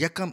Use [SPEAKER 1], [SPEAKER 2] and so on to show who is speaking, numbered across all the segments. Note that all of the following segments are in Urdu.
[SPEAKER 1] 1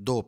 [SPEAKER 1] 2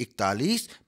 [SPEAKER 1] 41,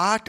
[SPEAKER 1] 8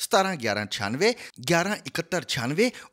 [SPEAKER 1] 17 11 96, 11 71 96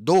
[SPEAKER 1] 2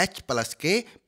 [SPEAKER 1] H+K,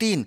[SPEAKER 1] 3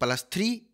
[SPEAKER 1] +3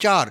[SPEAKER 1] 4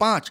[SPEAKER 1] 5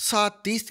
[SPEAKER 1] 7:30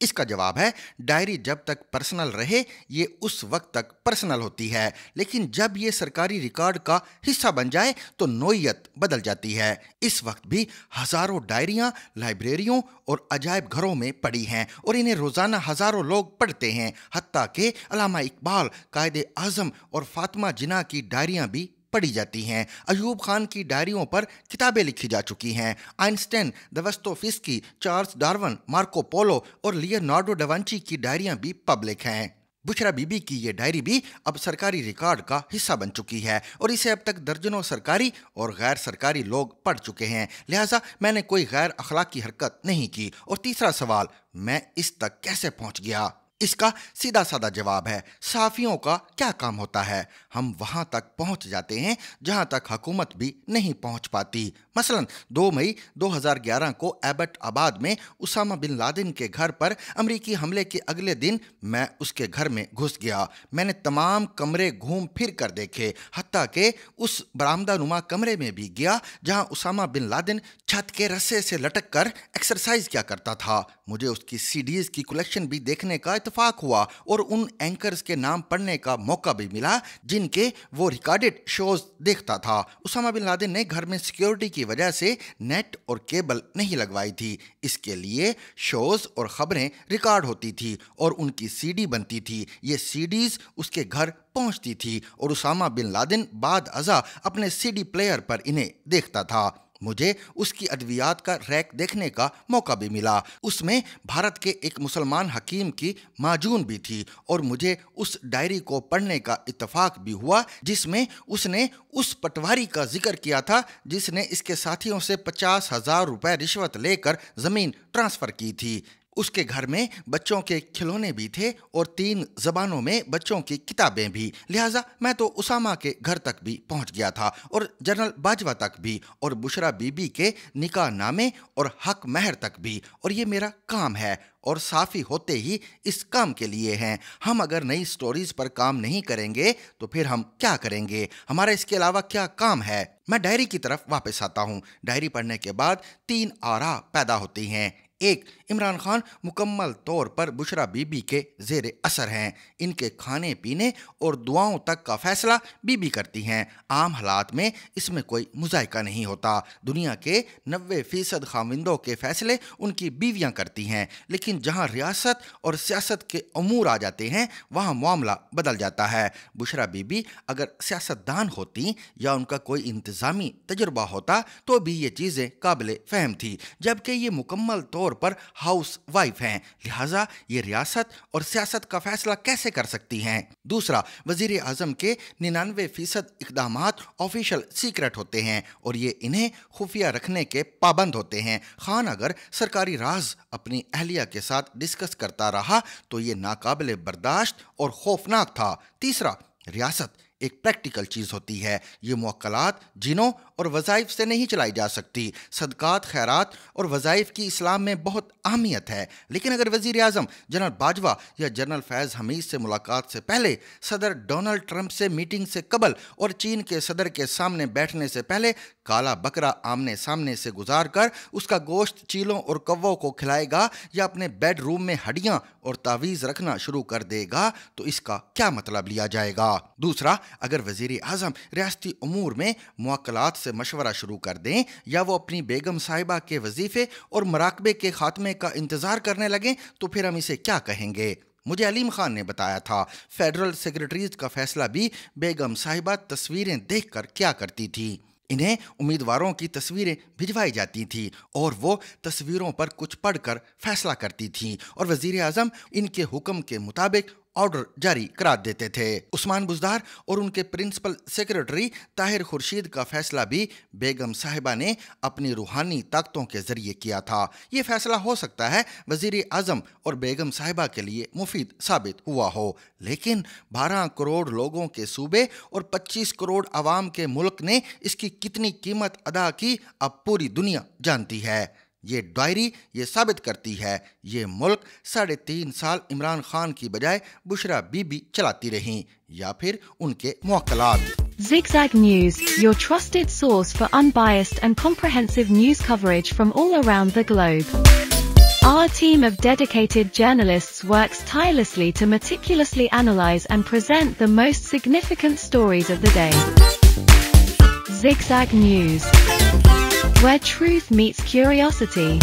[SPEAKER 1] اس کا جواب ہے ڈائری جب تک پرسنل رہے یہ اس وقت تک پرسنل ہوتی ہے، لیکن جب یہ سرکاری ریکارڈ کا حصہ بن جائے تو نوعیت بدل جاتی ہے۔ اس وقت بھی ہزاروں ڈائریاں لائبریریوں اور عجائب گھروں میں پڑی ہیں اور انہیں روزانہ ہزاروں لوگ پڑھتے ہیں، حتیٰ کہ علامہ اقبال، قائد اعظم اور فاطمہ جناح کی ڈائریاں بھی پڑھی جاتی ہیں۔ ایوب خان کی ڈائریوں پر کتابیں لکھی جا چکی ہیں۔ Einstein, Dostoevsky, Charles Darwin, Marco Polo اور لیونارڈو ڈاونچی کی ڈائریاں بھی پبلک ہیں۔ بشرا بی بی کی یہ ڈائری بھی اب سرکاری ریکارڈ کا حصہ بن چکی ہے اور اسے اب تک درجنوں سرکاری اور غیر سرکاری لوگ پڑھ چکے ہیں، لہٰذا میں نے کوئی غیر اخلاقی حرکت نہیں کی۔ اور تیسرا سوال، میں اس تک کیسے پہنچ گیا؟ اس کا سیدھا سادہ جواب ہے، صحافیوں کا کیا کام ہوتا ہے؟ ہم وہاں تک پہنچ جاتے ہیں جہاں تک حکومت بھی نہیں پہنچ پاتی۔ مثلا 2 مئی 2011 کو ایبٹ آباد میں اسامہ بن لادن کے گھر پر امریکی حملے کے اگلے دن میں اس کے گھر میں گھس گیا۔ میں نے تمام کمرے گھوم پھر کر دیکھے، حتیٰ کہ اس برآمدہ نما کمرے میں بھی گیا جہاں اسامہ بن لادن چھت کے رسے سے لٹک کر ایکسرسائز کیا کرتا تھا۔ مجھے اس کی CDs کی کلیکشن بھی دیکھنے کا اتفاق ہوا اور ان اینکرز کے نام پڑھنے کا موقع بھی ملا جن کے وہ ریکارڈڈ شوز دیکھتا تھا۔ اسامہ بن لادن نے گھر میں سیکیورٹی کی وجہ سے نیٹ اور کیبل نہیں لگوائی تھی، اس کے لیے شوز اور خبریں ریکارڈ ہوتی تھی اور ان کی CD بنتی تھی۔ یہ CDs اس کے گھر پہنچتی تھی اور اسامہ بن لادن بعد ازاں اپنے CD پلیئر پر انہیں دیکھتا تھا۔ مجھے اس کی ادویات کا ریک دیکھنے کا موقع بھی ملا، اس میں بھارت کے ایک مسلمان حکیم کی معجون بھی تھی اور مجھے اس ڈائری کو پڑھنے کا اتفاق بھی ہوا جس میں اس نے اس پٹواری کا ذکر کیا تھا جس نے اس کے ساتھیوں سے 50,000 روپے رشوت لے کر زمین ٹرانسفر کی تھی۔ اس کے گھر میں بچوں کے کھلونے بھی تھے اور 3 زبانوں میں بچوں کی کتابیں بھی، لہٰذا میں تو اسامہ کے گھر تک بھی پہنچ گیا تھا اور جنرل باجوہ تک بھی اور بشرا بی بی کے نکاح نامے اور حق مہر تک بھی، اور یہ میرا کام ہے اور صحافی ہوتے ہی اس کام کے لیے ہیں۔ ہم اگر نئی سٹوریز پر کام نہیں کریں گے تو پھر ہم کیا کریں گے؟ ہمارا اس کے علاوہ کیا کام ہے؟ میں ڈائری کی طرف واپس آتا ہوں۔ ڈائری پڑھنے کے بعد 3 آراء پیدا ہوتی ہیں۔ 1، عمران خان مکمل طور پر بشرا بی بی کے زیر اثر ہیں، ان کے کھانے پینے اور دعاؤں تک کا فیصلہ بی بی کرتی ہیں۔ عام حالات میں اس میں کوئی مذائقہ نہیں ہوتا، دنیا کے 90% خاوندوں کے فیصلے ان کی بیویاں کرتی ہیں، لیکن جہاں ریاست اور سیاست کے امور آ جاتے ہیں وہاں معاملہ بدل جاتا ہے۔ بشرا بی بی اگر سیاستدان ہوتی یا ان کا کوئی انتظامی تجربہ ہوتا تو بھی یہ چیزیں قابل فہم تھی، جبکہ یہ مکمل طور پر ہاؤس وائف ہیں، لہٰذا یہ ریاست اور سیاست کا فیصلہ کیسے کر سکتی ہیں؟ دوسرا، وزیر اعظم کے 99% اقدامات آفیشل سیکرٹ ہوتے ہیں اور یہ انہیں خفیہ رکھنے کے پابند ہوتے ہیں۔ خان اگر سرکاری راز اپنی اہلیہ کے ساتھ ڈسکس کرتا رہا تو یہ ناقابل برداشت اور خوفناک تھا۔ تیسرا، ریاست ایک پریکٹیکل چیز ہوتی ہے، یہ موکلات جنوں اور وظائف سے نہیں چلائی جا سکتی۔ صدقات، خیرات اور وظائف کی اسلام میں بہت اہمیت ہے، لیکن اگر وزیر اعظم جنرل باجوہ یا جنرل فیض حمید سے ملاقات سے پہلے، صدر ڈونلڈ ٹرمپ سے میٹنگ سے قبل اور چین کے صدر کے سامنے بیٹھنے سے پہلے کالا بکرا آمنے سامنے سے گزار کر اس کا گوشت چیلوں اور کووں کو کھلائے گا یا اپنے بیڈ روم میں ہڈیاں اور تعویذ رکھنا شروع کر دے گا تو اس کا کیا مطلب لیا جائے گا؟ دوسرا، اگر وزیر اعظم ریاستی امور میں موکلات سے مشورہ شروع کر دیں یا وہ اپنی بیگم صاحبہ کے وظیفے اور مراقبے کے خاتمے کا انتظار کرنے لگیں تو پھر ہم اسے کیا کہیں گے؟ مجھے علیم خان نے بتایا تھا فیڈرل سیکرٹریز کا فیصلہ بھی بیگم صاحبہ تصویریں دیکھ کر کیا کرتی تھی۔ انہیں امیدواروں کی تصویریں بھجوائی جاتی تھیں اور وہ تصویروں پر کچھ پڑھ کر فیصلہ کرتی تھیں اور وزیر اعظم ان کے حکم کے مطابق آرڈر جاری کرا دیتے تھے۔ عثمان بزدار اور ان کے پرنسپل سیکرٹری طاہر خورشید کا فیصلہ بھی بیگم صاحبہ نے اپنی روحانی طاقتوں کے ذریعے کیا تھا۔ یہ فیصلہ ہو سکتا ہے وزیر اعظم اور بیگم صاحبہ کے لیے مفید ثابت ہوا ہو، لیکن 12 کروڑ لوگوں کے صوبے اور 25 کروڑ عوام کے ملک نے اس کی کتنی قیمت ادا کی اب پوری دنیا جانتی ہے۔ یہ ڈائری یہ ثابت کرتی ہے یہ ملک 3.5 سال عمران خان کی بجائے بشرا بی بی چلاتی رہیں یا پھر ان کے موکلات۔
[SPEAKER 2] Zigzag News, your trusted source for unbiased and comprehensive news coverage from all around the globe. Our team of dedicated journalists works tirelessly to meticulously analyze and present the most significant stories of the day. Zigzag News, where truth meets curiosity.